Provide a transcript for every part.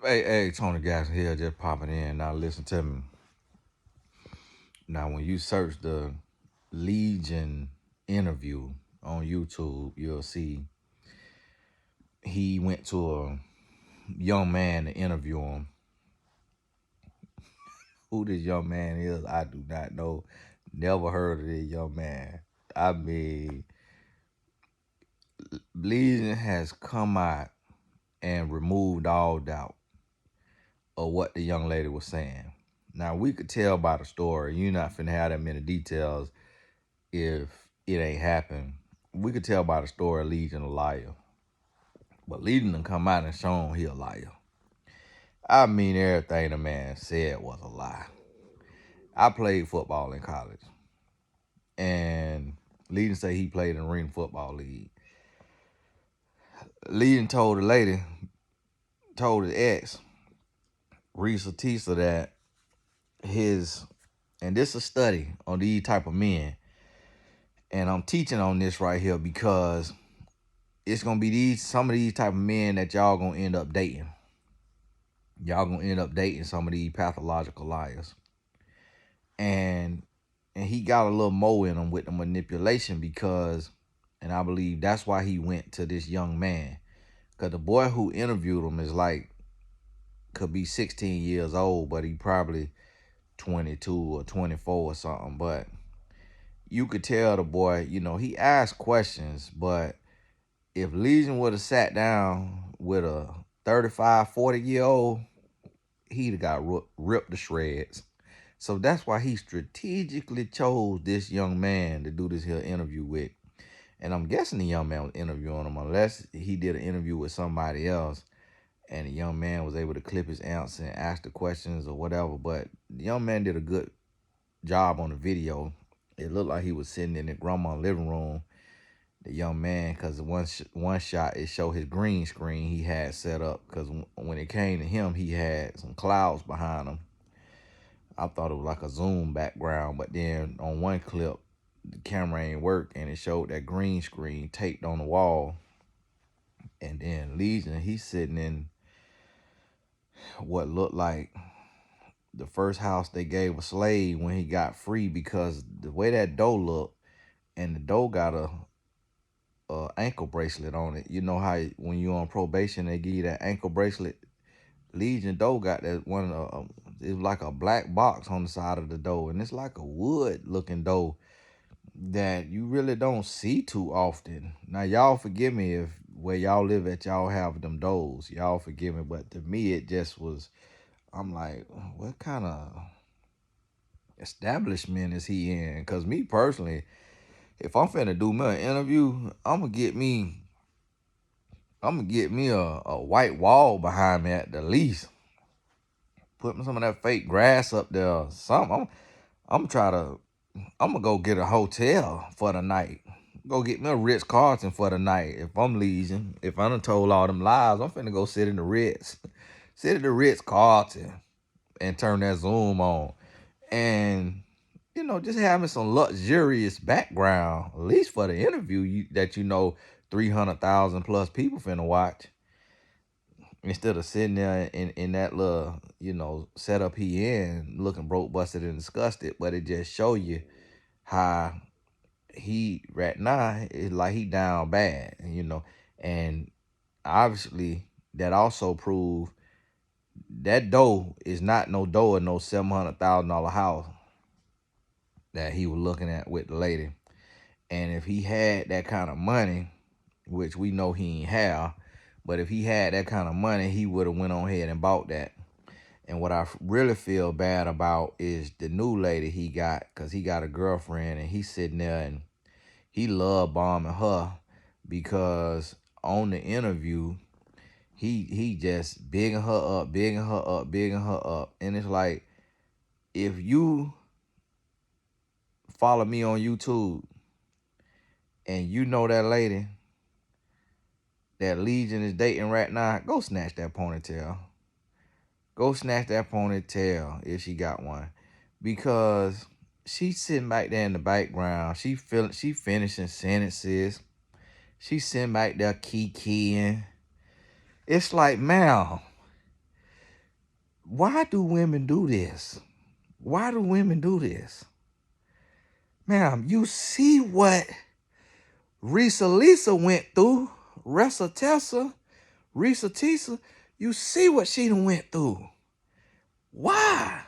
Hey, Tony Gas here, just popping in. Now listen to me. Now when you search the Legion interview on YouTube, you'll see he went to a young man to interview him. Who this young man is, I do not know. Never heard of this young man. I mean, Legion has come out and removed all doubt of what the young lady was saying. Now we could tell by the story. You're not finna have that many details if it ain't happened. We could tell by the story Legion a liar. But Legion done come out and shown he a liar. I mean everything the man said was a lie. I played football in college. And Legion say he played in the Arena Football League. Legion told the lady, told his ex, Risa Tisa, that and this is a study on these type of men. And I'm teaching on this right here because it's gonna be some of these type of men that y'all gonna end up dating. Y'all gonna end up dating some of these pathological liars. And he got a little more in him with the manipulation because, and I believe that's why he went to this young man. Because the boy who interviewed him is could be 16 years old, but he probably 22 or 24 or something. But you could tell the boy, he asked questions, but if Legion would have sat down with a 35, 40-year-old, he'd have got ripped to shreds. So that's why he strategically chose this young man to do this here interview with. And I'm guessing the young man was interviewing him unless he did an interview with somebody else and the young man was able to clip his answer and ask the questions or whatever. But the young man did a good job on the video. It looked like he was sitting in the grandma's living room, the young man, because one shot, it showed his green screen he had set up, because when it came to him, he had some clouds behind him. I thought it was like a Zoom background, but then on one clip, the camera ain't work, and it showed that green screen taped on the wall. And then Legion, he's sitting in what looked like the first house they gave a slave when he got free, because the way that door looked, and the door got a ankle bracelet on it. You know how when you're on probation, they give you that ankle bracelet? Legion door got that one, it's like a black box on the side of the door, and it's like a wood looking door that you really don't see too often. Now, y'all forgive me if where y'all live at, y'all have them doors. Y'all forgive me, but to me, it just was, I'm like, what kind of establishment is he in? Because me personally, if I'm finna do me an interview, I'm gonna get me a white wall behind me at the least. Put some of that fake grass up there or something. I'm gonna go get a hotel for the night. Go get me a Ritz-Carlton for the night. If I'm Legion, if I done told all them lies, I'm finna go sit in the Ritz. Sit at the Ritz-Carlton and turn that Zoom on. And, just having some luxurious background, at least for the interview, that 300,000 plus people finna watch. Instead of sitting there in that little, setup he in, looking broke, busted, and disgusted. But it just show you how he, right now, is like he down bad, And obviously, that also proved that door is not no door in no $700,000 house that he was looking at with the lady. And if he had that kind of money, which we know he ain't have, but if he had that kind of money, he would have went on ahead and bought that. And what I really feel bad about is the new lady he got, because he got a girlfriend and he's sitting there and he love bombing her, because on the interview, he just bigging her up, bigging her up, bigging her up. And it's like, if you follow me on YouTube and you know that lady that Legion is dating right now, go snatch that ponytail. Go snatch that ponytail if she got one. Because she's sitting back there in the background. She finishing sentences. She's sitting back there keying. It's like, ma'am, Why do women do this? Why do women do this? Ma'am, you see what Risa Lisa went through. Ressa Tessa, Risa Tisa, you see what she done went through. Why?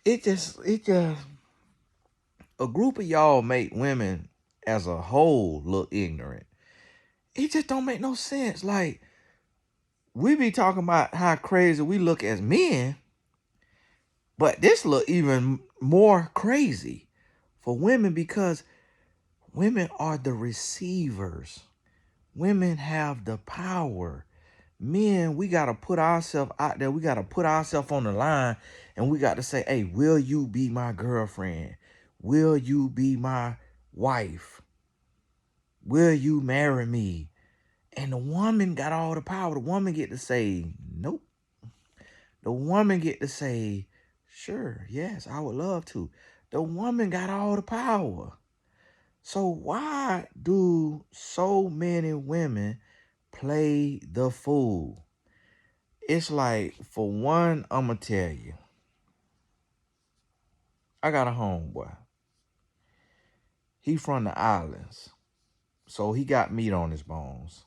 It just, a group of y'all make women as a whole look ignorant. It just don't make no sense. Like, we be talking about how crazy we look as men, but this look even more crazy for women because women are the receivers. Women have the power. Men, we got to put ourselves out there. We got to put ourselves on the line and we got to say, hey, will you be my girlfriend? Will you be my wife? Will you marry me? And the woman got all the power. The woman get to say, nope. The woman get to say, sure, yes, I would love to. The woman got all the power. So why do so many women play the fool? It's like, for one, I'm going to tell you, I got a homeboy. He from the islands. So he got meat on his bones.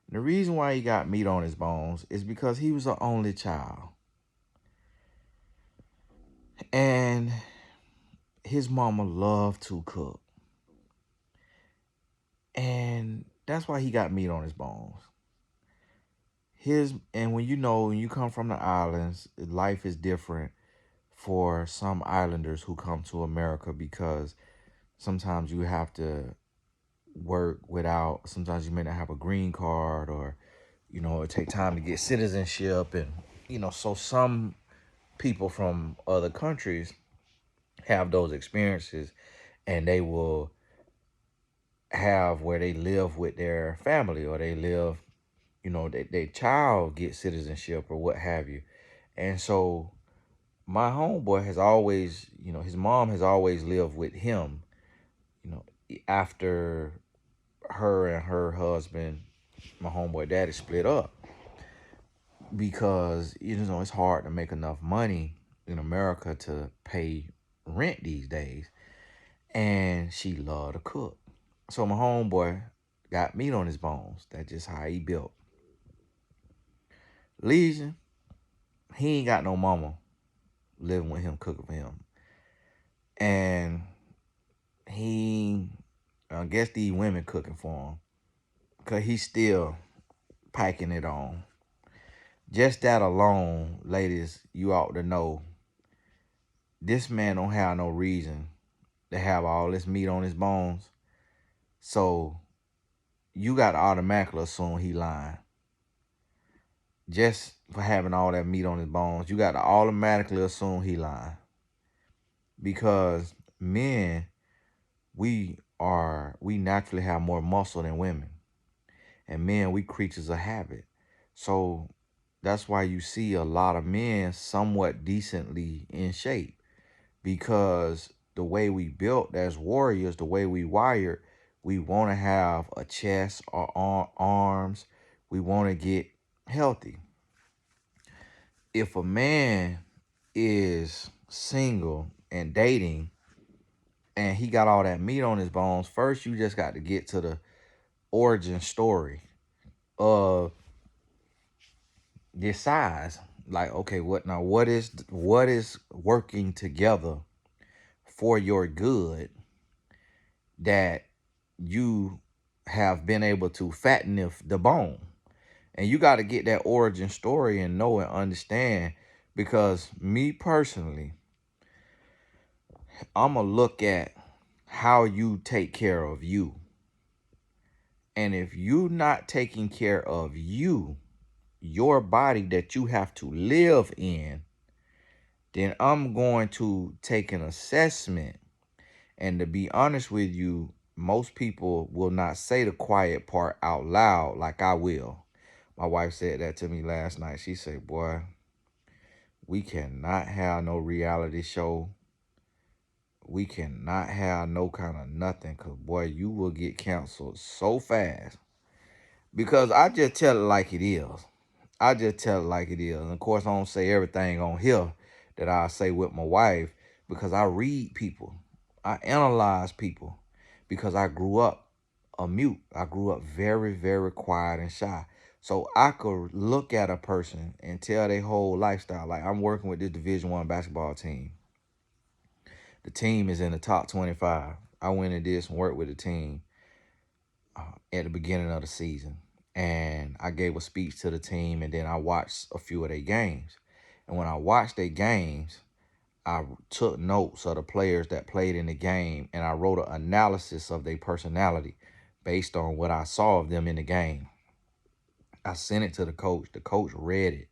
And the reason why he got meat on his bones is because he was the only child. And his mama loved to cook. And that's why he got meat on his bones. And when you come from the islands, life is different for some islanders who come to America because sometimes you have to work sometimes you may not have a green card or, it take time to get citizenship. And, so some people from other countries have those experiences and they will have where they live with their family or they live, their child gets citizenship or what have you. And so my homeboy has always, his mom has always lived with him, after her and her husband, my homeboy daddy, split up because, it's hard to make enough money in America to pay rent these days. And she loved to cook. So my homeboy got meat on his bones. That's just how he built. Legion, he ain't got no mama living with him, cooking for him. And I guess these women cooking for him because he's still packing it on. Just that alone, ladies, you ought to know this man don't have no reason to have all this meat on his bones. So you got to automatically assume he lying. Just for having all that meat on his bones, you got to automatically assume he lying. Because men, we naturally have more muscle than women. And men, we creatures of habit. So that's why you see a lot of men somewhat decently in shape. Because the way we built as warriors, the way we wired, we want to have a chest or arms. We want to get healthy. If a man is single and dating and he got all that meat on his bones, first you just got to get to the origin story of this size. Like, okay, what is working together for your good that you have been able to fatten the bone? And you got to get that origin story and know and understand, because me personally, I'm going to look at how you take care of you. And if you're not taking care of you, your body that you have to live in, then I'm going to take an assessment. And to be honest with you, most people will not say the quiet part out loud like I will. My wife said that to me last night. She said, boy, we cannot have no reality show. We cannot have no kind of nothing, because, boy, you will get canceled so fast. because I just tell it like it is. I just tell it like it is. And of course, I don't say everything on here that I say with my wife because I read people. I analyze people because I grew up a mute. I grew up very, very quiet and shy. So I could look at a person and tell their whole lifestyle. Like I'm working with this Division I basketball team. The team is in the top 25. I went and did some work with the team at the beginning of the season. And I gave a speech to the team, and then I watched a few of their games. And when I watched their games, I took notes of the players that played in the game, and I wrote an analysis of their personality based on what I saw of them in the game. I sent it to the coach. The coach read it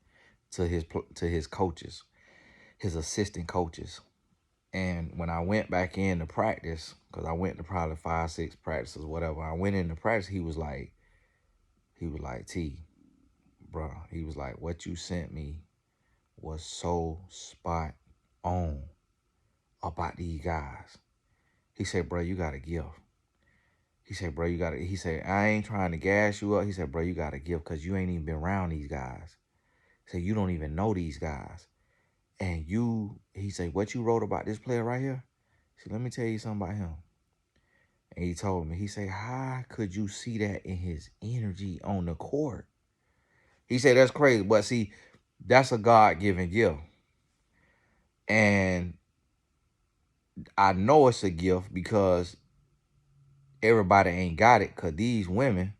to his coaches, his assistant coaches. And when I went back in to practice, because I went to probably 5, 6 practices, whatever, I went into practice, he was like, T, bro, he was like, what you sent me was so spot on about these guys. He said, bro, you got to give. He said, bro, you got to, he said, I ain't trying to gas you up. He said, bro, you got to give because you ain't even been around these guys. He said, you don't even know these guys. And he said, what you wrote about this player right here? He said, let me tell you something about him. And he told me, he said, how could you see that in his energy on the court? He said, that's crazy. But see, that's a God-given gift. And I know it's a gift because everybody ain't got it, because these women,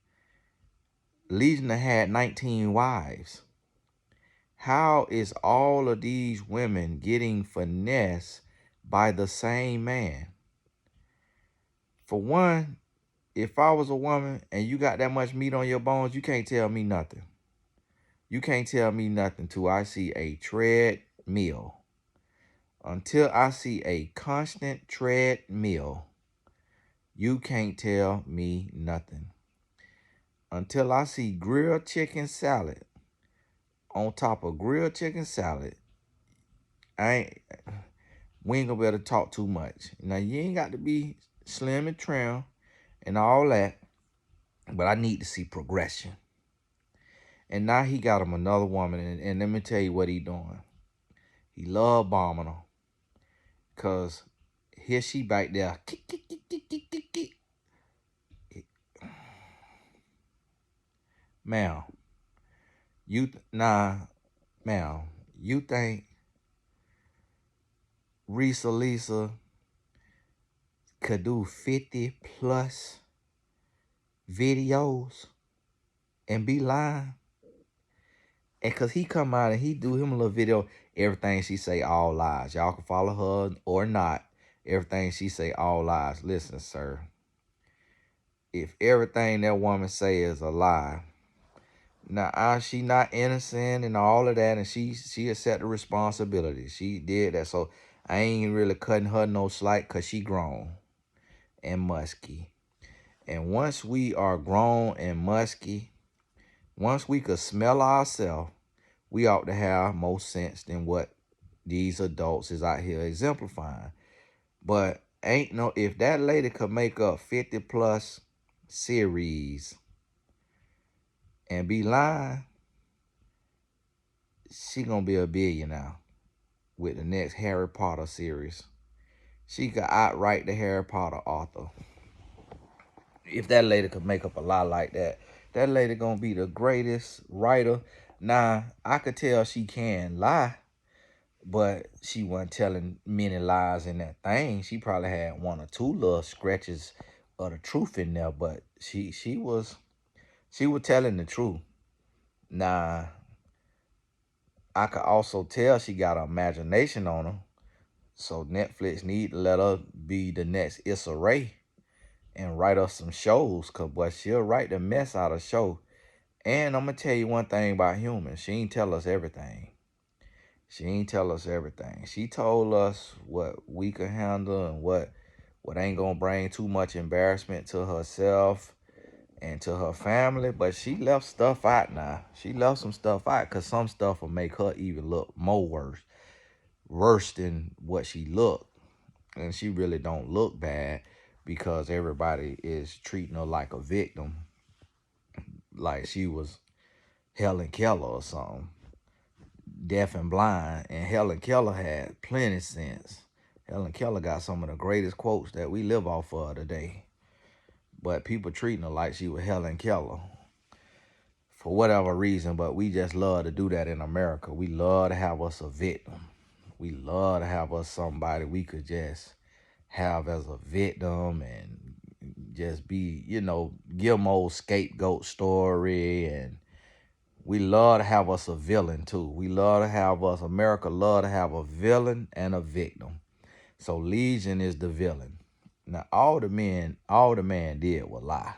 Legion had 19 wives. How is all of these women getting finessed by the same man? For one, if I was a woman and you got that much meat on your bones, you can't tell me nothing. You can't tell me nothing till I see a treadmill. Until I see a constant treadmill, you can't tell me nothing. Until I see grilled chicken salad on top of grilled chicken salad, we ain't gonna be able to talk too much. Now, you ain't got to be slim and trim and all that, but I need to see progression. And now he got him another woman, and let me tell you what he doing. He love bombing her. Because here she back there. Ma'am, ma'am, you think Risa Lisa could do 50 plus videos and be lying? And cause he come out and he do him a little video, everything she say all lies. Y'all can follow her or not. Everything she say all lies. Listen, sir. If everything that woman say is a lie, now she not innocent and all of that, and she accept the responsibility. She did that, so I ain't really cutting her no slack because she grown and musky. And once we are grown and musky, once we could smell ourselves, we ought to have more sense than what these adults is out here exemplifying. But if that lady could make up 50 plus series and be lying, she gonna be a billionaire with the next Harry Potter series. She could outright the Harry Potter author. If that lady could make up a lie like that, that lady gonna be the greatest writer. Now, I could tell she can lie, but she wasn't telling many lies in that thing. She probably had 1 or 2 little scratches of the truth in there, but she was telling the truth. Now, I could also tell she got an imagination on her. So Netflix need to let her be the next Issa Rae and write us some shows, because boy, she'll write the mess out of show. And I'm going to tell you one thing about humans. She ain't tell us everything. She ain't tell us everything. She told us what we could handle and what ain't going to bring too much embarrassment to herself and to her family. But she left stuff out now. She left some stuff out because some stuff will make her even look more worse than what she looked. And she really don't look bad because everybody is treating her like a victim. like she was Helen Keller or something, deaf and blind. And Helen Keller had plenty sense. Helen Keller got some of the greatest quotes that we live off of today. But people treating her like she was Helen Keller for whatever reason. But we just love to do that in America. We love to have us a victim. We love to have us somebody we could just have as a victim and just be, give them old scapegoat story. And we love to have us a villain too. We love to have us, America love to have a villain and a victim. So Legion is the villain. Now all the man did was lie.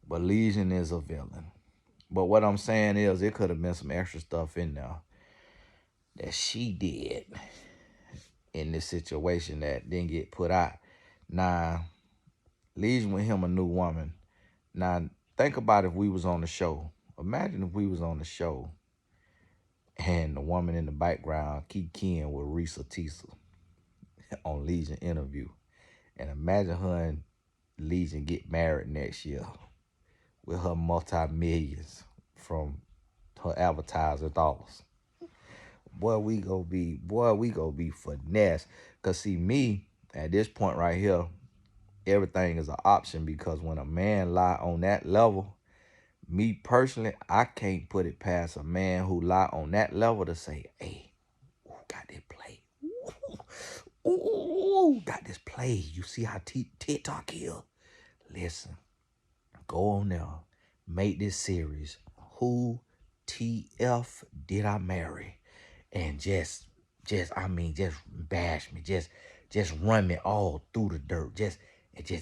But Legion is a villain. But what I'm saying is it could have been some extra stuff in there that she did in this situation that didn't get put out. Now, Legion with him a new woman. Now, think about if we was on the show. Imagine if we was on the show and the woman in the background keep keying with Risa Tisa on Legion interview. And imagine her and Legion get married next year with her multi-millions from her advertising dollars. Boy, we gonna be finesse. Cause see me, at this point right here, everything is an option because when a man lie on that level, me personally, I can't put it past a man who lie on that level to say, hey, got this play. Ooh, got this play. You see how TikTok is? Listen, go on there. Make this series. Who TF did I marry? And just bash me. Just run me all through the dirt. Just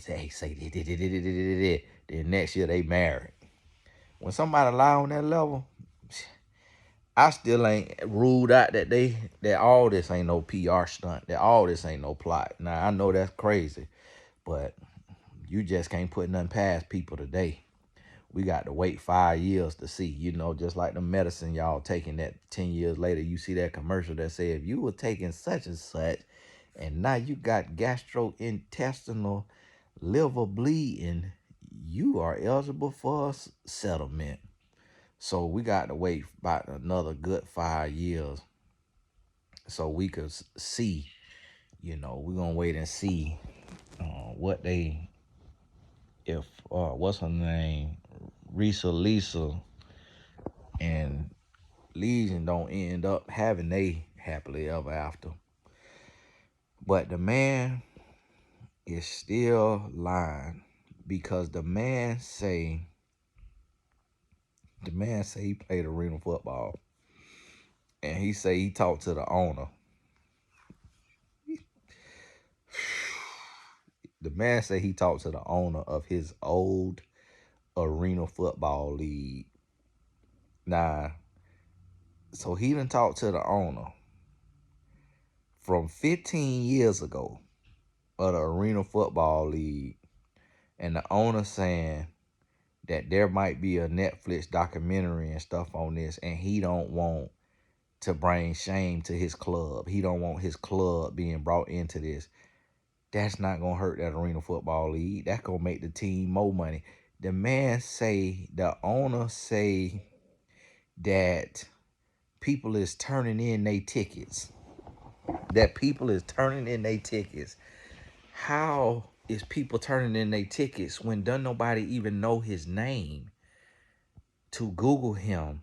hey, say this. Then next year they married. When somebody lie on that level, I still ain't ruled out that all this ain't no PR stunt, that all this ain't no plot. Now I know that's crazy, but you just can't put nothing past people today. We got to wait 5 years to see, just like the medicine y'all taking that 10 years later, you see that commercial that say if you were taking such and such and now you got gastrointestinal liver bleeding, you are eligible for a settlement. So we got to wait about another good 5 years so we could see, we're going to wait and see what they, if, what's her name, Lisa, and Legion don't end up having they happily ever after. But the man is still lying because the man say he played arena football. And he say he talked to the owner. The man say he talked to the owner of his old arena football league. Now, so he done talked to the owner from 15 years ago of the arena football league. And the owner saying that there might be a Netflix documentary and stuff on this, and he don't want to bring shame to his club. He don't want his club being brought into this. That's not going to hurt that arena football league. That's going to make the team more money. The owner say that people is turning in their tickets. How is people turning in their tickets when don't nobody even know his name to Google him?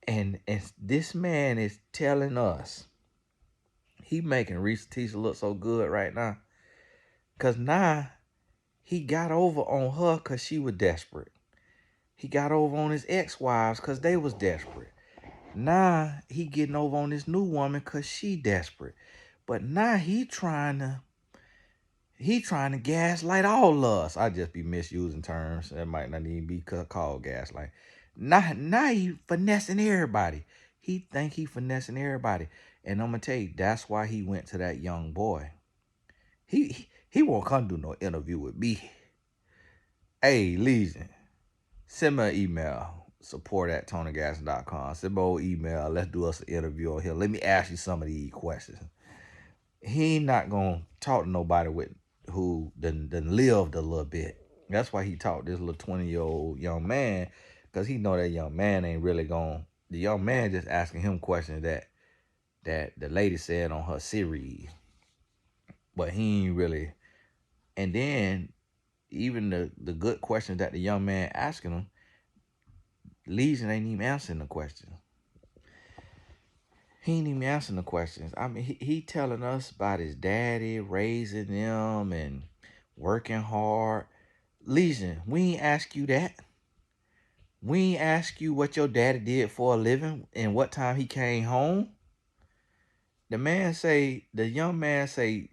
And this man is telling us he making Reese Tisha look so good right now. Because now he got over on her because she was desperate. He got over on his ex-wives because they was desperate. Now he getting over on this new woman because she desperate. But now he trying to gaslight all of us. I just be misusing terms that might not even be called gaslight. Now he finessing everybody. He think he finessing everybody. And I'm going to tell you, that's why he went to that young boy. He won't come do no interview with me. Hey, Legion, send me an email, support@tonygasson.com. Send me an email. Let's do us an interview on here. Let me ask you some of these questions. He ain't not going to talk to nobody with who done lived a little bit. That's why he taught this little 20-year-old young man, because he know that young man ain't really going. The young man just asking him questions that the lady said on her series, but he ain't really. And then even the good questions that the young man asking him, Legion ain't even answering the questions. He ain't even answering the questions. I mean, he telling us about his daddy raising them and working hard. Legion, we ain't ask you that. We ain't ask you what your daddy did for a living and what time he came home. The young man say,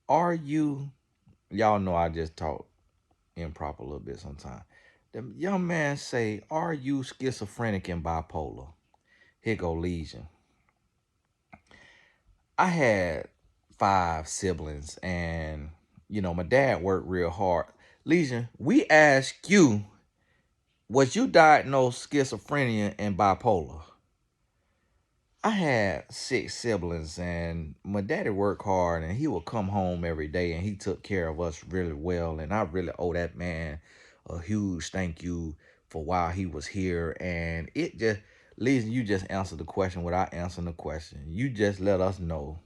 are you, y'all know I just talk improper a little bit sometimes. The young man say, are you schizophrenic and bipolar? Here go Legion. I had 5 siblings and, my dad worked real hard. Legion, we ask you, was you diagnosed schizophrenia and bipolar? I had 6 siblings and my daddy worked hard and he would come home every day and he took care of us really well. And I really owe that man a huge thank you for while he was here. And it just, Lisa, you just answered the question without answering the question. You just let us know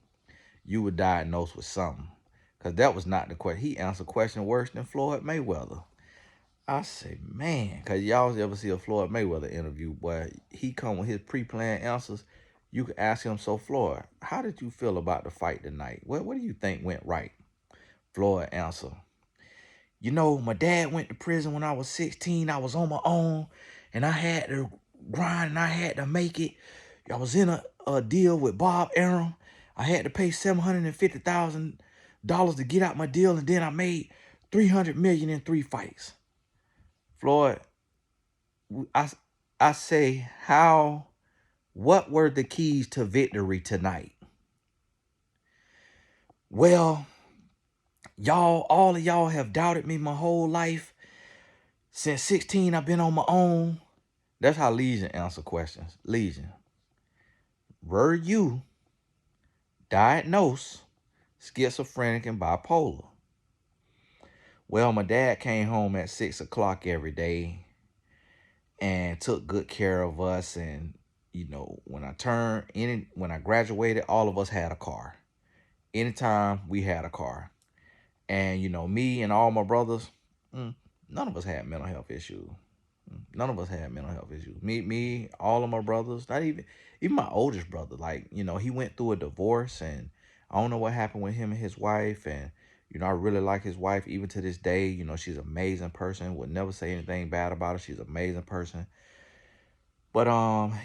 you were diagnosed with something. Because that was not the question. He answered a question worse than Floyd Mayweather. I say, man, because y'all ever see a Floyd Mayweather interview where he come with his pre-planned answers, you can ask him, so Floyd, how did you feel about the fight tonight? What do you think went right? Floyd answer, my dad went to prison when I was 16. I was on my own, and I had to grind, and I had to make it. I was in a deal with Bob Arum. I had to pay $750,000 to get out my deal, and then I made $300 million in 3 fights. Floyd, I, I say, what were the keys to victory tonight? Well, all of y'all have doubted me my whole life. Since 16, I've been on my own. That's how Legion answer questions. Legion, were you diagnosed schizophrenic and bipolar? Well, my dad came home at 6 o'clock every day and took good care of us. And, when I graduated, all of us had a car. Anytime we had a car. And, me and all my brothers, none of us had mental health issues. None of us had mental health issues. Me, all of my brothers, not even my oldest brother. Like, he went through a divorce and I don't know what happened with him and his wife. And, I really like his wife even to this day. She's an amazing person. Would never say anything bad about her. She's an amazing person. But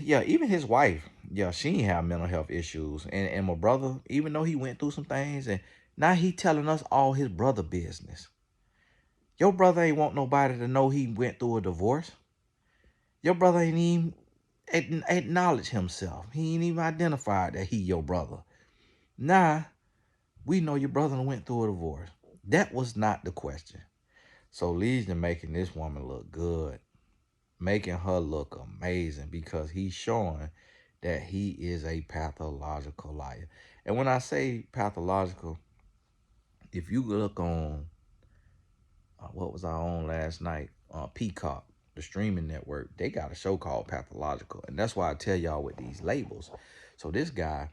yeah, even his wife, yeah, she ain't have mental health issues. And my brother, even though he went through some things, and now he telling us all his brother business. Your brother ain't want nobody to know he went through a divorce. Your brother ain't even acknowledge himself. He ain't even identified that he your brother. Nah, we know your brother went through a divorce. That was not the question. So Legion making this woman look good, making her look amazing because he's showing that he is a pathological liar. And when I say pathological, if you look on what was I on last night? Peacock, the streaming network, they got a show called Pathological. And that's why I tell y'all with these labels. So this guy,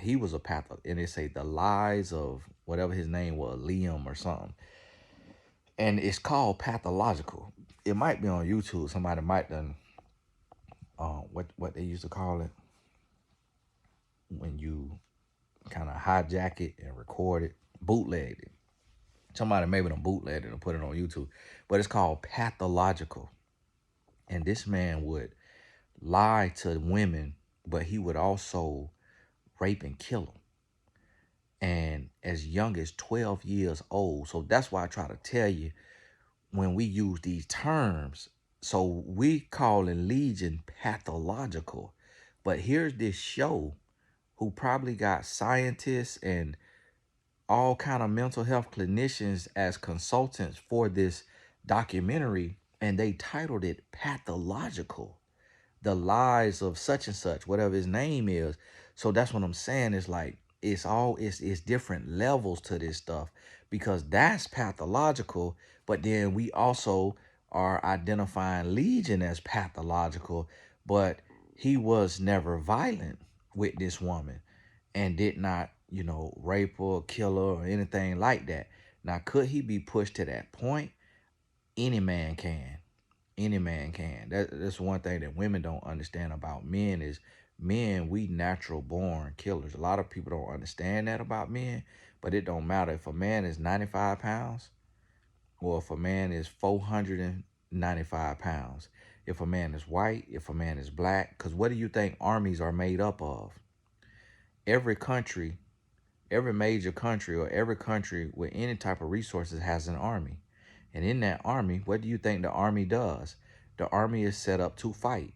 he was a and they say the lies of whatever his name was, Liam or something. And it's called Pathological. It might be on YouTube. Somebody might done what they used to call it when you kind of hijack it and record it, bootleg it. Somebody maybe done bootlegged it and put it on YouTube. But it's called Pathological. And this man would lie to women, but he would also rape and kill them. And as young as 12 years old. So that's why I try to tell you when we use these terms. So we calling Legion pathological. But here's this show who probably got scientists and all kind of mental health clinicians as consultants for this documentary. And they titled it Pathological. The lies of such and such, whatever his name is. So that's what I'm saying is like, it's different levels to this stuff, because that's pathological. But then we also are identifying Legion as pathological, but he was never violent with this woman and did not, rape her, kill her, or anything like that. Now, could he be pushed to that point? Any man can. Any man can. That's one thing that women don't understand about men is men, we natural born killers. A lot of people don't understand that about men, but it don't matter if a man is 95 pounds or if a man is 495 pounds. If a man is white, if a man is black, because what do you think armies are made up of? Every country, every major country or every country with any type of resources has an army. And in that army, what do you think the army does? The army is set up to fight,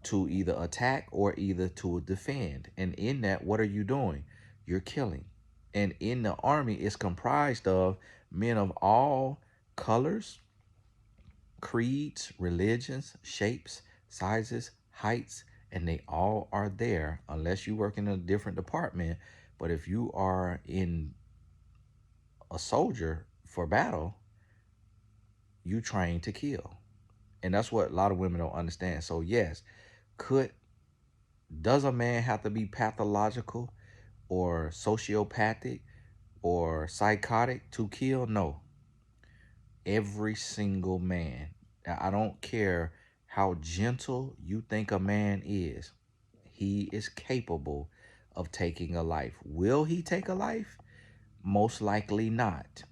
to either attack or either to defend. And in that, what are you doing? You're killing. And in the army, it's comprised of men of all colors, creeds, religions, shapes, sizes, heights, and they all are there unless you work in a different department. But if you are in a soldier for battle, you train to kill. And that's what a lot of women don't understand. So yes, does a man have to be pathological or sociopathic or psychotic to kill? No. Every single man. I don't care how gentle you think a man is. He is capable of taking a life. Will he take a life? Most likely not.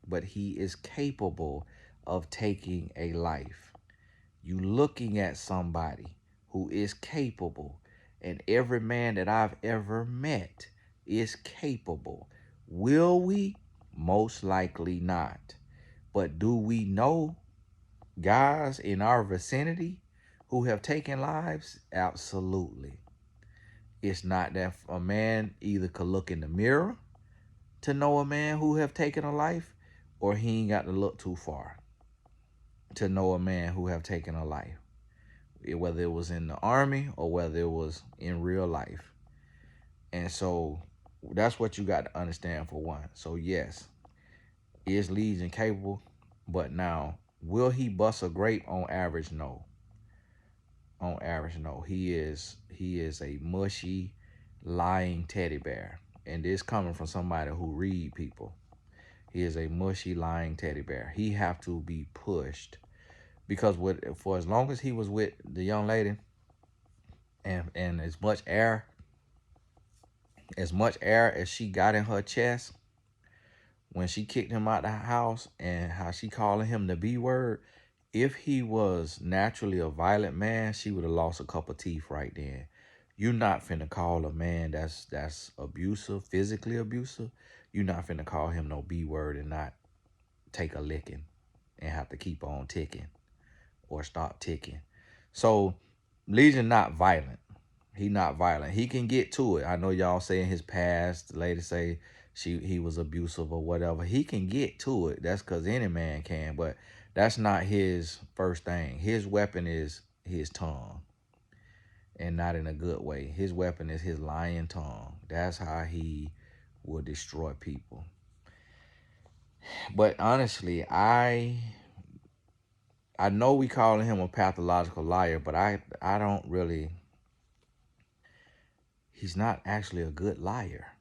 But he is capable of taking a life. You looking at somebody who is capable, and every man that I've ever met is capable. Will we? Most likely not. But do we know guys in our vicinity who have taken lives? Absolutely. It's not that a man either could look in the mirror to know a man who have taken a life, or he ain't got to look too far to know a man who have taken a life, whether it was in the army or whether it was in real life. And so that's what you got to understand for one. So yes, is Legion capable? But now, will he bust a grape on average? No. On average, no. He is a mushy, lying teddy bear. And this coming from somebody who read people. He is a mushy, lying teddy bear. He have to be pushed. Because for as long as he was with the young lady, and as much air as she got in her chest when she kicked him out the house, and how she calling him the B word, if he was naturally a violent man, she would have lost a couple teeth right then. You're not finna call a man that's abusive, physically abusive. You're not finna call him no B word and not take a licking and have to keep on ticking or stop ticking. So Legion not violent. He not violent. He can get to it. I know y'all say in his past, the lady say he was abusive or whatever. He can get to it. That's because any man can, but that's not his first thing. His weapon is his tongue, and not in a good way. His weapon is his lying tongue. That's how he will destroy people. But honestly, I know we calling him a pathological liar, but I don't really. He's not actually a good liar.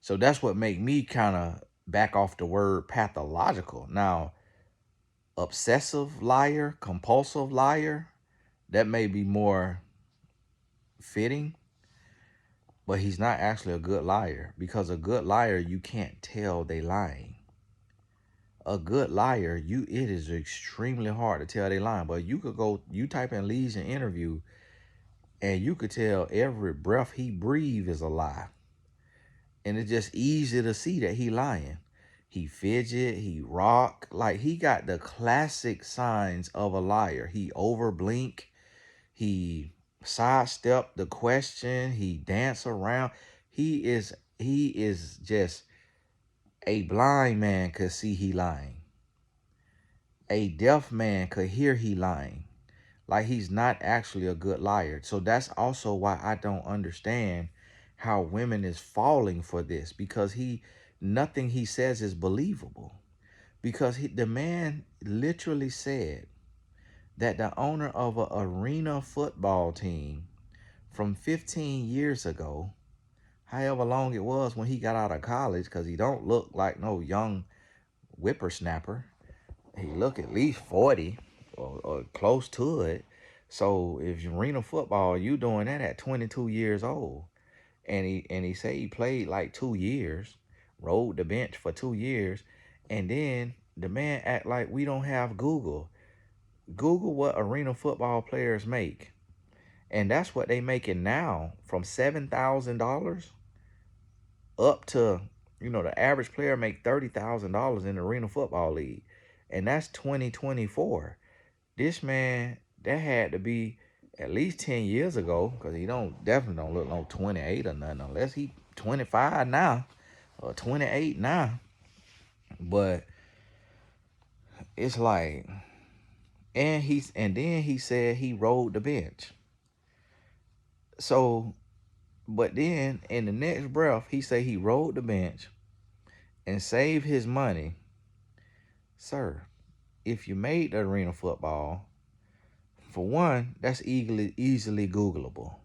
So that's what make me kind of back off the word pathological. Now, obsessive liar, compulsive liar, that may be more fitting, but he's not actually a good liar, because a good liar, you can't tell they lying. A good liar, it is extremely hard to tell they lying. But you type in Legion interview, and you could tell every breath he breathe is a lie. And it's just easy to see that he lying. He fidget, he rock, like he got the classic signs of a liar. He overblink, he sidestep the question, he dance around. He is just a blind man could see he lying. A deaf man could hear he lying. Like, he's not actually a good liar. So that's also why I don't understand how women is falling for this because nothing he says is believable. Because the man literally said that the owner of an arena football team from 15 years ago, however long it was when he got out of college, because he don't look like no young whippersnapper. He look at least 40 or close to it. So if arena football, you doing that at 22 years old. And he said he played like 2 years, rode the bench for 2 years, and then the man act like we don't have Google. Google what arena football players make. And that's what they making now, from $7,000 up to, the average player make $30,000 in the arena football league. And that's 2024. This man, that had to be at least 10 years ago, because he definitely don't look like 28 or nothing, unless he 25 now or 28 now. But it's like, and then he said he rode the bench. So, but then in the next breath, he said he rode the bench and saved his money. Sir, if you made the arena football, for one, that's easily Googleable.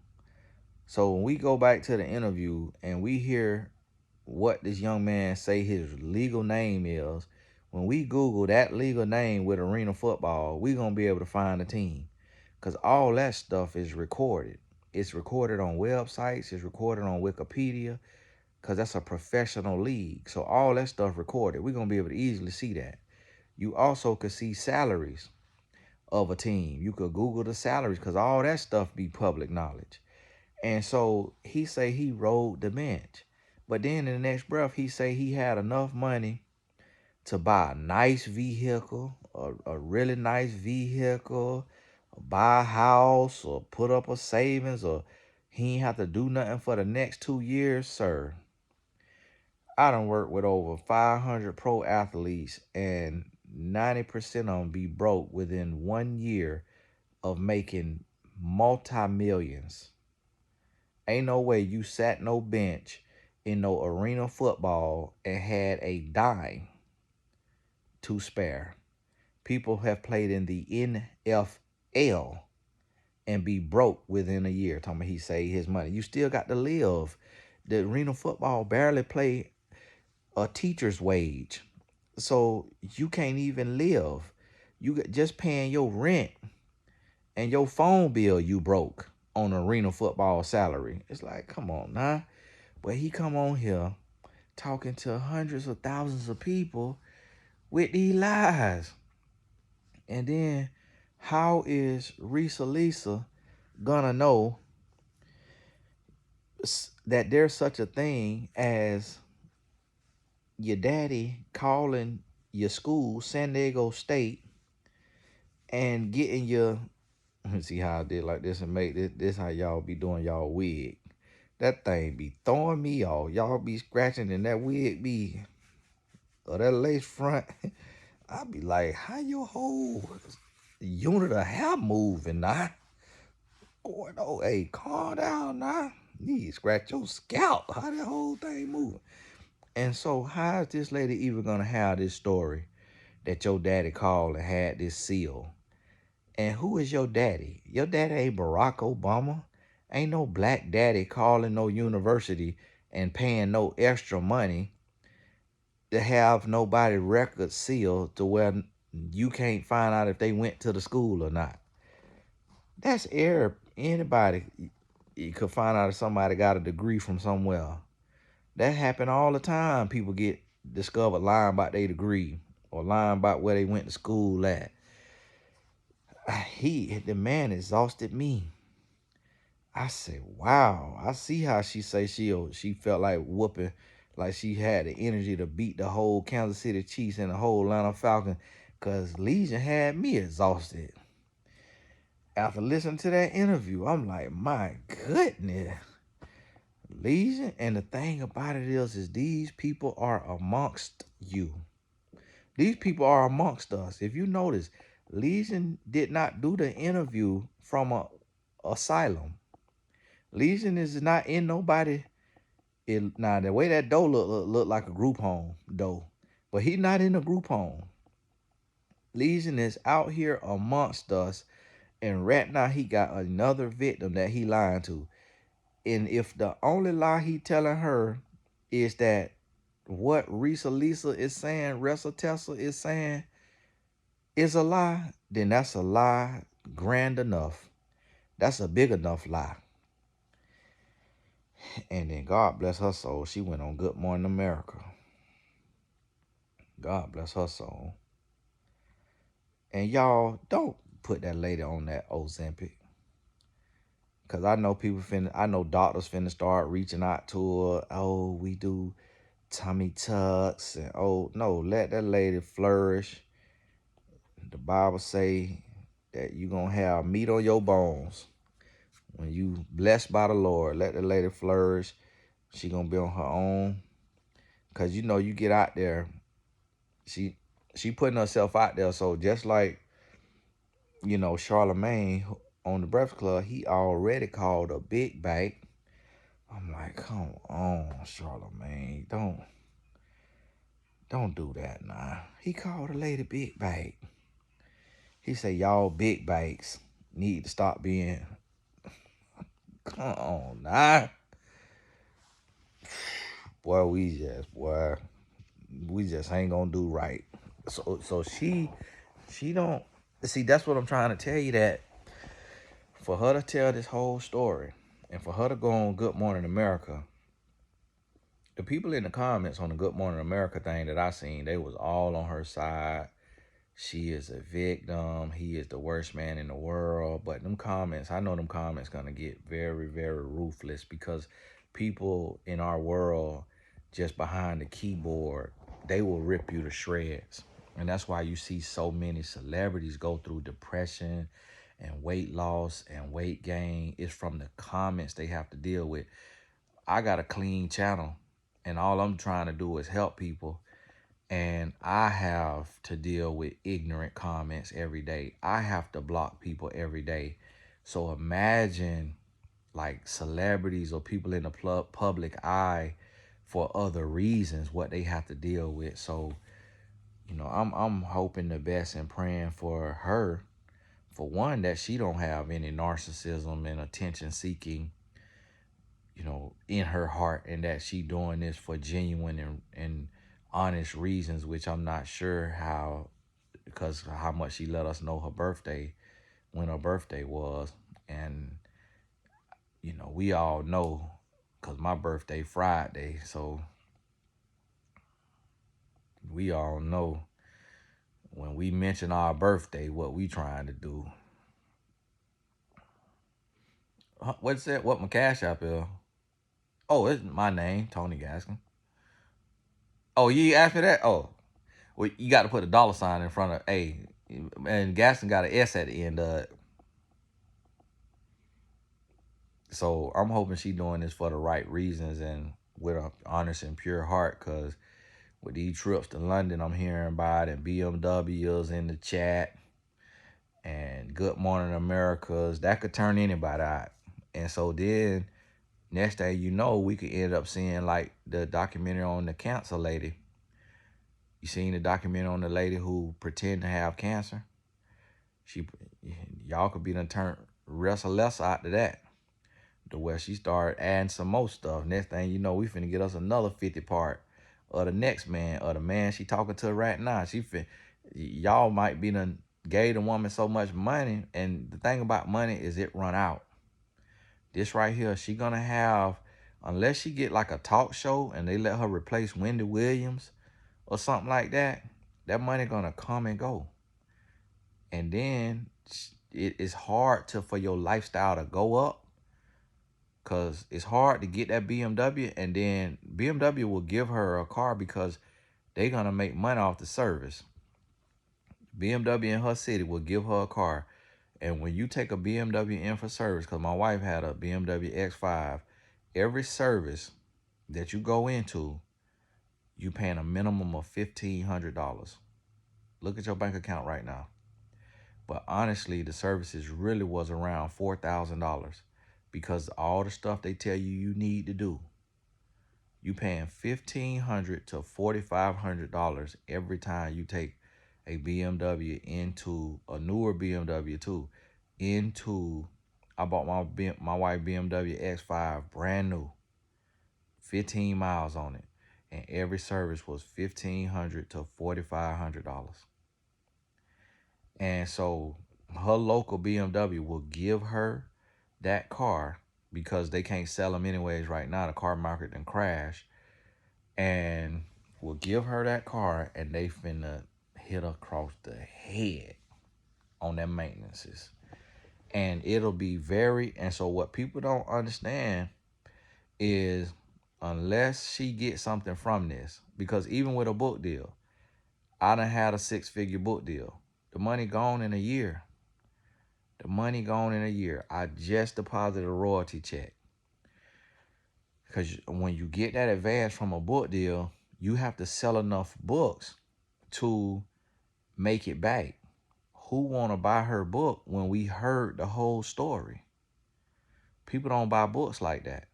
So when we go back to the interview and we hear what this young man say his legal name is, when we Google that legal name with arena football, we're going to be able to find a team. Because all that stuff is recorded. It's recorded on websites. It's recorded on Wikipedia. Because that's a professional league. So all that stuff recorded. We're going to be able to easily see that. You also could see salaries of a team. You could Google the salaries because all that stuff be public knowledge. And so he say he rode the bench. But then in the next breath, he say he had enough money to buy a nice vehicle, a really nice vehicle, buy a house, or put up a savings, or he ain't have to do nothing for the next 2 years. Sir, I done worked with over 500 pro athletes, and 90% of them be broke within 1 year of making multi-millions. Ain't no way you sat no bench in no arena football and had a dime to spare. People have played in the NFL and be broke within a year. Talking about he saved his money. You still got to live. The arena football barely play a teacher's wage. So you can't even live. You just paying your rent and your phone bill, you broke on arena football salary. It's like, come on now. But he come on here talking to hundreds of thousands of people with these lies. And then how is Risa Lisa gonna know that there's such a thing as your daddy calling your school, San Diego State, and getting your, let's see how I did like this and make this how y'all be doing y'all wig. That thing be throwing me off. Y'all be scratching and that wig be, or that lace front. I be like, how your whole unit of hair moving now? Going on, hey, calm down now. You need to scratch your scalp. How that whole thing moving? And so how is this lady even gonna have this story that your daddy called and had this seal? And who is your daddy? Your daddy ain't Barack Obama. Ain't no black daddy calling no university and paying no extra money to have nobody record sealed to where you can't find out if they went to the school or not. That's error. Anybody, you could find out if somebody got a degree from somewhere. That happen all the time. People get discovered lying about their degree or lying about where they went to school at. The man exhausted me. I said, wow. I see how she say she felt like whooping, like she had the energy to beat the whole Kansas City Chiefs and the whole Atlanta Falcons, because Legion had me exhausted. After listening to that interview, I'm like, my goodness. Legion, and the thing about it is these people are amongst you. These people are amongst us. If you notice, Legion did not do the interview from a asylum. Legion is not in nobody It now the way that door look like a group home door, but he not in a group home. Legion is out here amongst us, and right now he got another victim that he lying to. And if the only lie he telling her is that what Risa Lisa is saying, Ressa Tessa is saying is a lie, then that's a lie grand enough. That's a big enough lie. And then God bless her soul. She went on Good Morning America. God bless her soul. And y'all don't put that lady on that Ozempic. Cause I know I know doctors finna start reaching out to her. Oh, we do tummy tucks and oh no, let that lady flourish. The Bible say that you gonna have meat on your bones. When you blessed by the Lord, let the lady flourish. She gonna be on her own. Cause you know you get out there, she putting herself out there. So just like, you know, Charlemagne on the Breakfast Club, he already called a big bag. I'm like, come on, Charlemagne, don't do that now. He called a lady big bag. He said, y'all big bags need to stop being. Come on now. Boy, we just ain't gonna do right. So she don't see, that's what I'm trying to tell you, that for her to tell this whole story and for her to go on Good Morning America, the people in the comments on the Good Morning America thing that I seen, they was all on her side. She is a victim. He is the worst man in the world. But them comments, I know them comments gonna get very, very ruthless because people in our world just behind the keyboard, they will rip you to shreds. And that's why you see so many celebrities go through depression and weight loss and weight gain. It's from the comments they have to deal with. I got a clean channel and all I'm trying to do is help people. And I have to deal with ignorant comments every day. I have to block people every day. So imagine like celebrities or people in the public eye for other reasons, what they have to deal with. So, you know, I'm hoping the best and praying for her. For one, that she don't have any narcissism and attention seeking, you know, in her heart, and that she doing this for genuine and honest reasons, which I'm not sure how, because how much she let us know her birthday, when her birthday was. And, you know, we all know, because my birthday Friday, so we all know when we mention our birthday, what we trying to do. What's that? What my cash app is? Oh, it's my name, Tony Gaskin. Oh, you asked me that? Oh, well, you got to put a $ in front of A. And Gaston got an S at the end of it. So I'm hoping she doing this for the right reasons and with an honest and pure heart. Because with these trips to London, I'm hearing about it, and BMWs in the chat and Good Morning Americas, that could turn anybody out. And so then next thing you know, we could end up seeing like the documentary on the cancer lady. You seen the documentary on the lady who pretend to have cancer? She, y'all could be done turn wrestle less out to that. To where she started adding some more stuff. Next thing you know, we finna get us another 50 part of the next man, or the man she talking to right now. Y'all might be done gave the woman so much money, and the thing about money is it run out. This right here, she gonna have, unless she get like a talk show and they let her replace Wendy Williams or something like that, that money gonna come and go. And then it is hard for your lifestyle to go up, because it's hard to get that BMW, and then BMW will give her a car because they're going to make money off the service. BMW in her city will give her a car. And when you take a BMW in for service, because my wife had a BMW X5, every service that you go into, you paying a minimum of $1,500. Look at your bank account right now. But honestly, the services really was around $4,000, because all the stuff they tell you need to do. You paying $1,500 to $4,500 every time you take a BMW into a newer BMW too. Into I bought my wife BMW X5 brand new, 15 miles on it, and every service was $1,500 to $4,500. And so her local BMW will give her that car because they can't sell them anyways right now. The car market done crashed, and will give her that car, and they finna hit her across the head on their maintenances. And it'll be and so what people don't understand is unless she gets something from this, because even with a book deal, I done had a 6-figure book deal. The money gone in a year. The money gone in a year. I just deposited a royalty check. Because when you get that advance from a book deal, you have to sell enough books to make it back. Who want to buy her book when we heard the whole story? People don't buy books like that.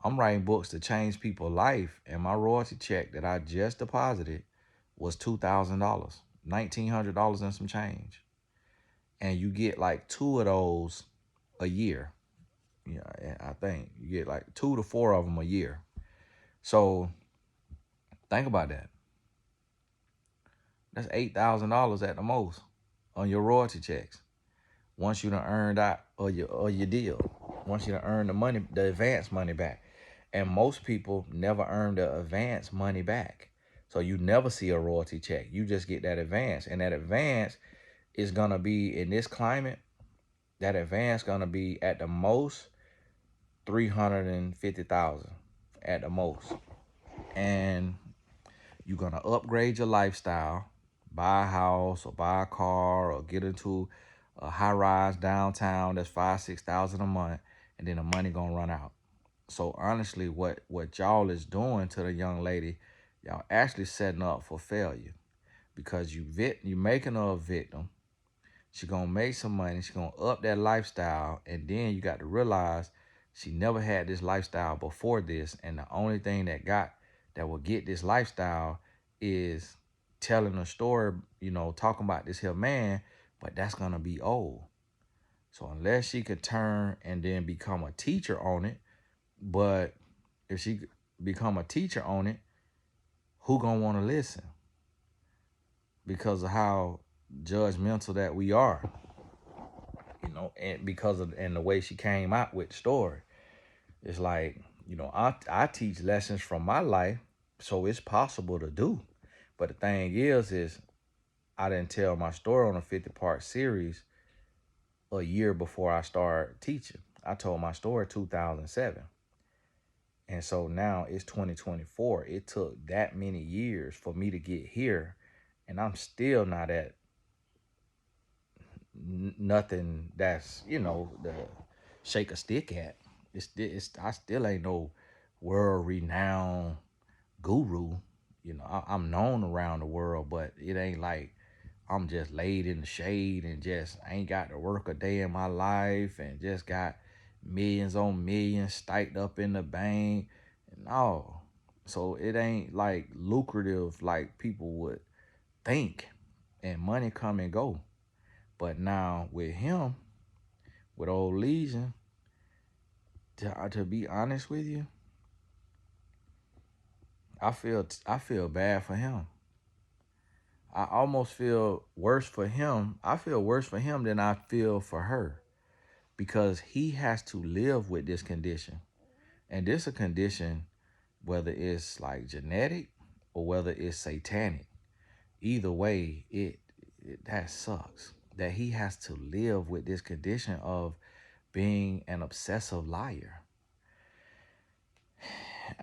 I'm writing books to change people's life, and my royalty check that I just deposited was $2,000, $1,900 and some change. And you get like 2 of those a year. Yeah, I think you get like 2 to 4 of them a year. So think about that. That's $8,000 at the most on your royalty checks. Once you done earned out or your deal, once you done earned the money, the advance money back. And most people never earn the advance money back. So you never see a royalty check. You just get that advance. And that advance is gonna be, in this climate, that advance gonna be at the most 350,000 at the most. And you're gonna upgrade your lifestyle, buy a house or buy a car or get into a high-rise downtown that's 5,000-6,000 a month, and then the money gonna run out. So honestly, what y'all is doing to the young lady, y'all actually setting up for failure, because you making her a victim. She gonna make some money. She gonna up that lifestyle, and then you got to realize she never had this lifestyle before this, and the only thing that will get this lifestyle is telling a story, talking about this here man, but that's gonna be old. So unless she could turn and then become a teacher on it, but if she become a teacher on it, who gonna want to listen? Because of how judgmental that we are, and because of the way she came out with the story. It's like, I teach lessons from my life, so it's possible to do. But the thing is I didn't tell my story on a 50-part series a year before I started teaching. I told my story 2007. And so now it's 2024. It took that many years for me to get here, and I'm still not at nothing that's, the shake a stick at. I still ain't no world renowned guru. I'm known around the world, but it ain't like I'm just laid in the shade and just ain't got to work a day in my life and just got millions on millions stacked up in the bank. No. So it ain't like lucrative like people would think, and money come and go. But now with him, with old Legion, to be honest with you, I feel bad for him. I almost feel worse for him. I feel worse for him than I feel for her, because he has to live with this condition. And this a condition, whether it's like genetic or whether it's satanic. Either way, that sucks. That he has to live with this condition of being an obsessive liar.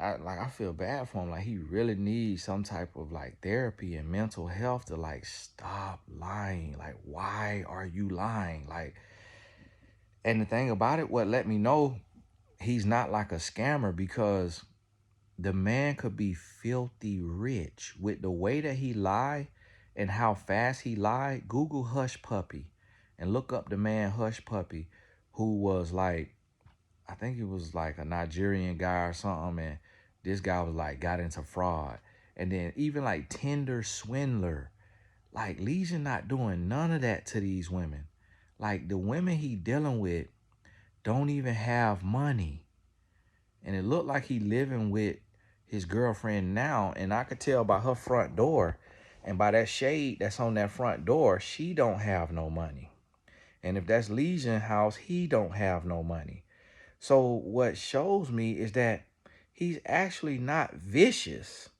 I feel bad for him. Like, he really needs some type of like therapy and mental health to like stop lying. Like, why are you lying? Like, and the thing about it, what let me know he's not like a scammer, because the man could be filthy rich with the way that he lied and how fast he lied. Google Hush Puppy and look up the man Hush Puppy, who was like, I think he was like a Nigerian guy or something, and This guy was like, got into fraud. And then even like Tinder swindler. Like Legion not doing none of that to these women. Like the women he dealing with don't even have money. And it looked like he living with his girlfriend now. And I could tell by her front door and by that shade that's on that front door, she don't have no money. And if that's Legion house, he don't have no money. So what shows me is that he's actually not vicious.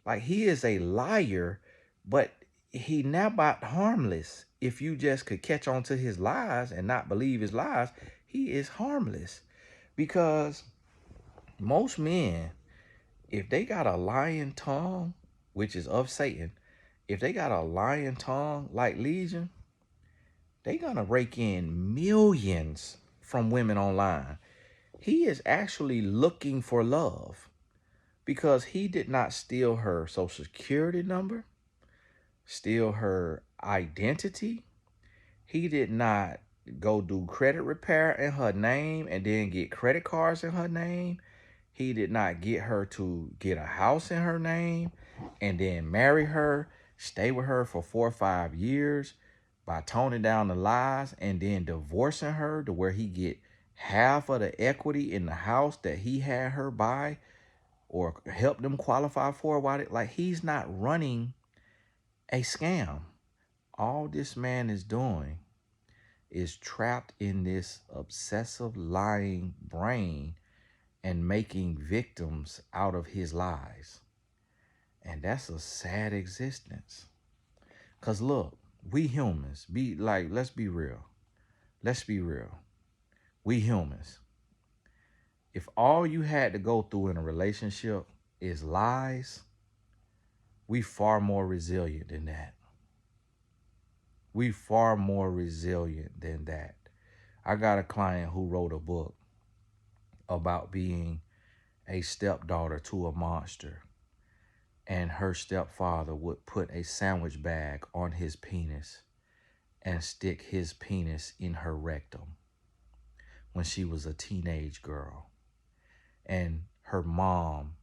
Like he is a liar, but he not about harmless. If you just could catch on to his lies and not believe his lies, he is harmless. Because most men, if they got a lying tongue, which is of Satan, if they got a lying tongue like Legion, they gonna rake in millions from women online. He is actually looking for love because he did not steal her social security number, steal her identity. He did not go do credit repair in her name and then get credit cards in her name. He did not get her to get a house in her name and then marry her, stay with her for 4 or 5 years by toning down the lies and then divorcing her to where he get half of the equity in the house that he had her buy or help them qualify for. Like he's not running a scam. All this man is doing is trapped in this obsessive lying brain and making victims out of his lies. And that's a sad existence. Cause look, we humans, let's be real. Let's be real. We humans. If all you had to go through in a relationship is lies, we far more resilient than that. We far more resilient than that. I got a client who wrote a book about being a stepdaughter to a monster. And her stepfather would put a sandwich bag on his penis and stick his penis in her rectum when she was a teenage girl. And her mom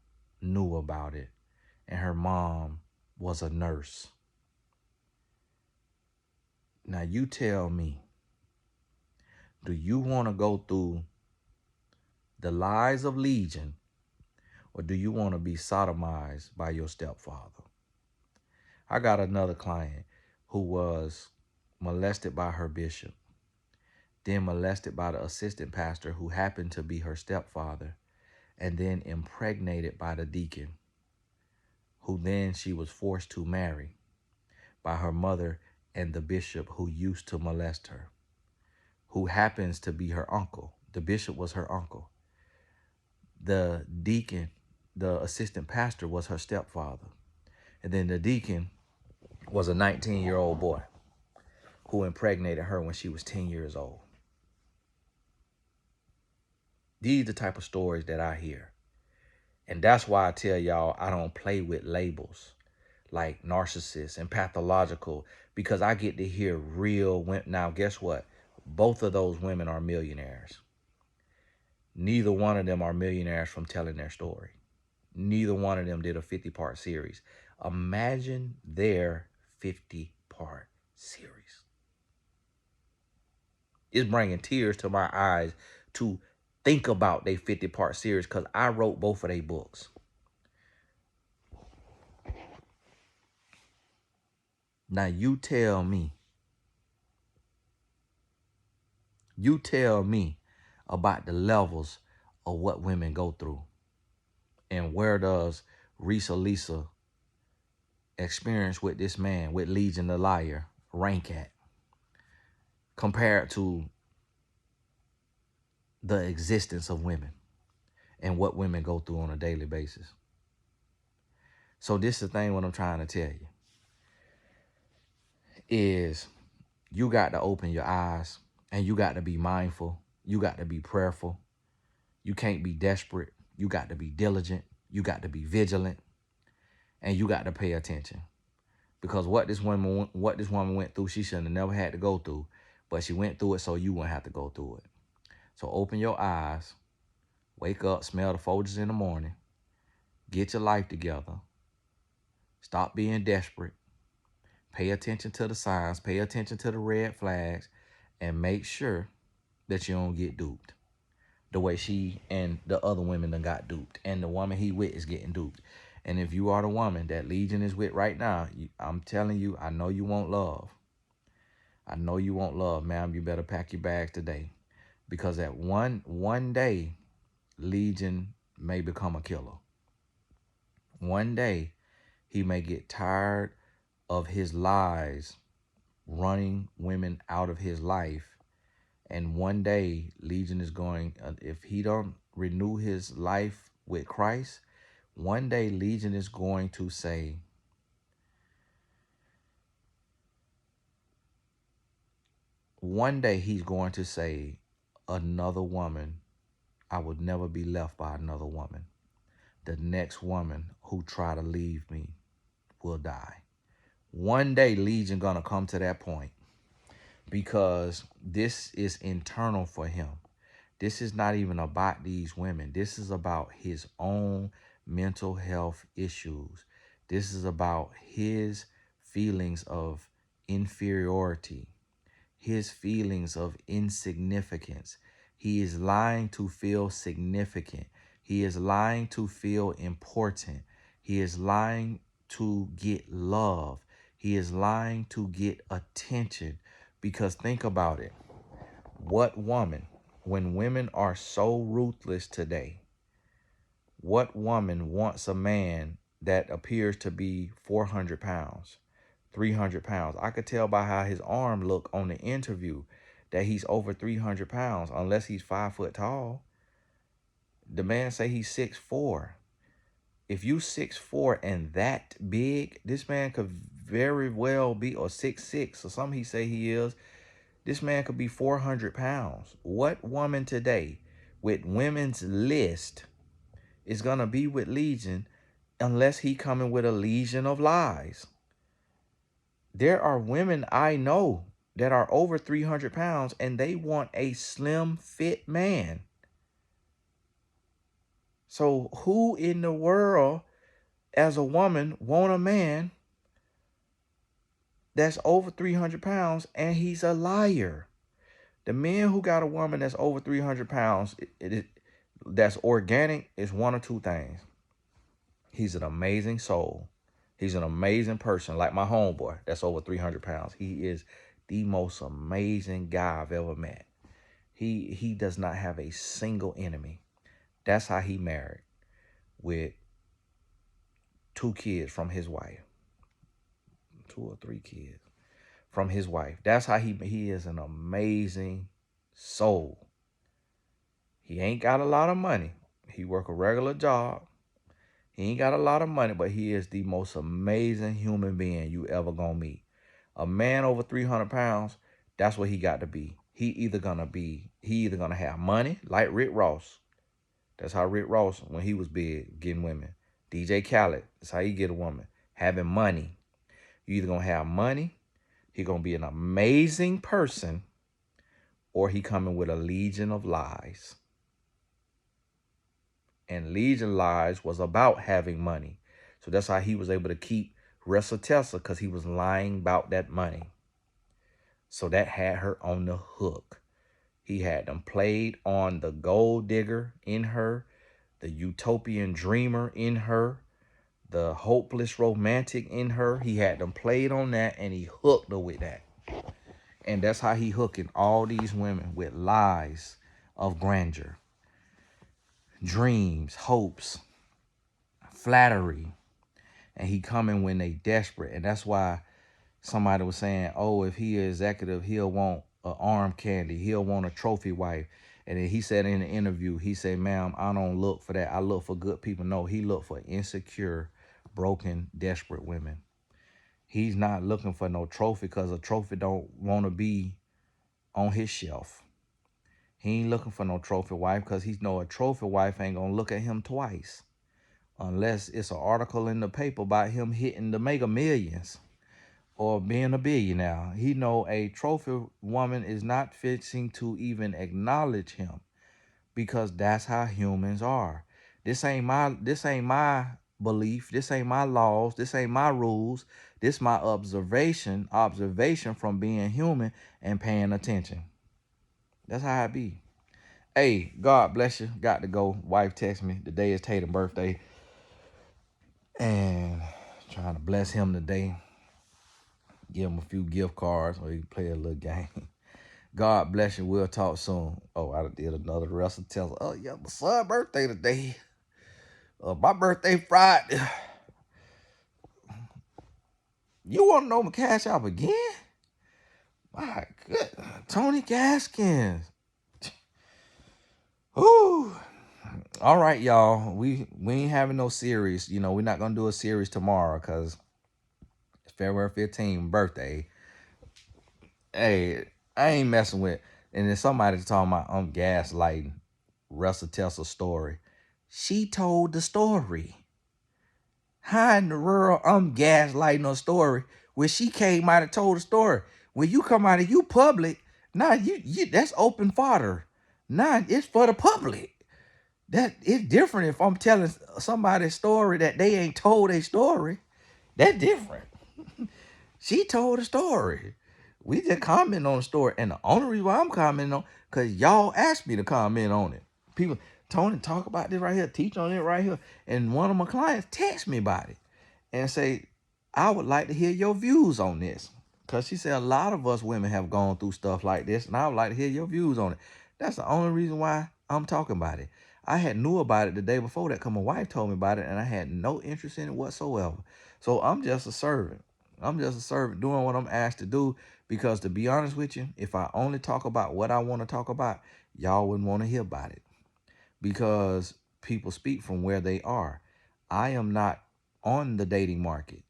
knew about it. And her mom was a nurse. Now you tell me, do you want to go through the lies of Legion, or do you want to be sodomized by your stepfather? I got another client who was molested by her bishop, then molested by the assistant pastor who happened to be her stepfather, and then impregnated by the deacon, who then she was forced to marry by her mother and the bishop who used to molest her, who happens to be her uncle. The bishop was her uncle. The deacon, the assistant pastor, was her stepfather. And then the deacon was a 19-year-old boy who impregnated her when she was 10 years old. These are the type of stories that I hear. And that's why I tell y'all I don't play with labels like narcissist and pathological, because I get to hear real women. Now, guess what? Both of those women are millionaires. Neither one of them are millionaires from telling their story. Neither one of them did a 50-part series. Imagine their 50-part series. It's bringing tears to my eyes to think about their 50-part series because I wrote both of their books. Now you tell me about the levels of what women go through. And where does Risa Lisa experience with this man, with Legion the liar, rank at compared to the existence of women and what women go through on a daily basis? So this is the thing what I'm trying to tell you is you got to open your eyes and you got to be mindful. You got to be prayerful. You can't be desperate. You got to be diligent. You got to be vigilant. And you got to pay attention. Because what this woman went through, she shouldn't have never had to go through. But she went through it so you wouldn't have to go through it. So open your eyes. Wake up, smell the foliage in the morning. Get your life together. Stop being desperate. Pay attention to the signs. Pay attention to the red flags. And make sure that you don't get duped the way she and the other women done got duped. And the woman he with is getting duped. And if you are the woman that Legion is with right now, I'm telling you, I know you want love. I know you want love, ma'am. You better pack your bags today. Because at one day, Legion may become a killer. One day, he may get tired of his lies running women out of his life. And one day, Legion is going, if he don't renew his life with Christ, one day Legion is going to say, one day he's going to say, another woman, I would never be left by another woman. The next woman who try to leave me will die. One day Legion gonna come to that point because this is internal for him. This is not even about these women. This is about his own mental health issues. This is about his feelings of inferiority, his feelings of insignificance. He is lying to feel significant. He is lying to feel important. He is lying to get love. He is lying to get attention. Because think about it. What woman, when women are so ruthless today, what woman wants a man that appears to be 400 pounds, 300 pounds? I could tell by how his arm looked on the interview that he's over 300 pounds, unless he's 5 foot tall. The man say he's 6'4". If you 6'4" and that big, this man could very well be, or 6'6", or something he say he is. This man could be 400 pounds. What woman today with women's list is going to be with Legion unless he coming with a legion of lies? There are women I know that are over 300 pounds and they want a slim fit man. So who in the world as a woman want a man that's over 300 pounds and he's a liar? The men who got a woman that's over 300 pounds, that's organic, is one or two things. He's an amazing soul. He's an amazing person, like my homeboy that's over 300 pounds. He is the most amazing guy I've ever met. He does not have a single enemy. That's how he married, with 2 kids from his wife. 2 or 3 kids from his wife. That's how he is an amazing soul. He ain't got a lot of money. He work a regular job. He ain't got a lot of money, but he is the most amazing human being you ever gonna meet. A man over 300 pounds, that's what he got to be. He either gonna have money, like Rick Ross. That's how Rick Ross, when he was big, getting women. DJ Khaled, that's how you get a woman. Having money. You either gonna have money, he gonna be an amazing person, or he coming with a legion of lies. And Legion Lies was about having money. So that's how he was able to keep Russell Tessa, because he was lying about that money. So that had her on the hook. He had them played on the gold digger in her, the utopian dreamer in her, the hopeless romantic in her. He had them played on that, and he hooked her with that. And that's how he hooking all these women, with lies of grandeur, dreams, hopes, flattery. And he coming when they desperate. And that's why somebody was saying, oh, if he is executive, he'll want an arm candy. He'll want a trophy wife. And then he said in the interview, he said, ma'am, I don't look for that. I look for good people. No, he looked for insecure, broken, desperate women. He's not looking for no trophy, because a trophy don't want to be on his shelf. He ain't looking for no trophy wife, because he know a trophy wife ain't going to look at him twice. Unless it's an article in the paper about him hitting the Mega Millions or being a billionaire. He know a trophy woman is not fixing to even acknowledge him, because that's how humans are. This ain't my belief. This ain't my laws. This ain't my rules. This my observation from being human and paying attention. That's how I be. Hey, God bless you. Got to go. Wife text me. Today is Tatum's birthday. And trying to bless him today. Give him a few gift cards or he can play a little game. God bless you. We'll talk soon. Oh, I did another Russell tell. Oh, yeah, my son's birthday today. My birthday Friday. You want to know my cash app again? My good. Tony Gaskins. Whoo. All right, y'all. We ain't having no series. You know, we're not going to do a series tomorrow because it's February 15th, birthday. Hey, I ain't messing with. And then somebody's talking about I'm gaslighting. Russell tells a story. She told the story. How in the world I'm gaslighting a story when she came out and told the story? When you come out and you public, nah, you that's open fodder. Nah, it's for the public. That it's different if I'm telling somebody's story that they ain't told a story. That's different. She told a story. We just comment on the story. And the only reason why I'm commenting on, because y'all asked me to comment on it. People, Tony, talk about this right here. Teach on it right here. And one of my clients text me about it and say, I would like to hear your views on this. Because she said a lot of us women have gone through stuff like this, and I would like to hear your views on it. That's the only reason why I'm talking about it. I had knew about it the day before that because my wife told me about it, and I had no interest in it whatsoever. So I'm just a servant. I'm just a servant doing what I'm asked to do because, to be honest with you, if I only talk about what I want to talk about, y'all wouldn't want to hear about it because people speak from where they are. I am not on the dating market.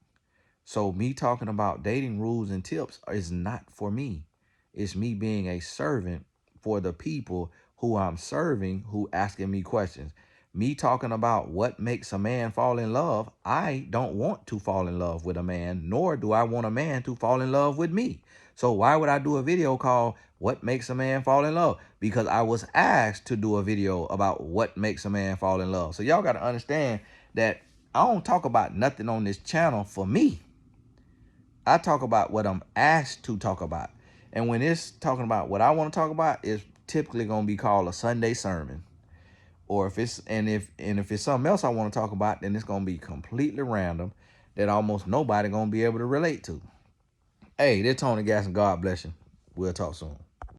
So me talking about dating rules and tips is not for me. It's me being a servant for the people who I'm serving, who asking me questions. Me talking about what makes a man fall in love. I don't want to fall in love with a man, nor do I want a man to fall in love with me. So why would I do a video called What Makes a Man Fall in Love? Because I was asked to do a video about what makes a man fall in love. So y'all got to understand that I don't talk about nothing on this channel for me. I talk about what I'm asked to talk about. And when it's talking about what I want to talk about, it's typically going to be called a Sunday sermon. Or if it's if it's something else I want to talk about, then it's going to be completely random that almost nobody going to be able to relate to. Hey, this Tony Gas and God bless you. We'll talk soon.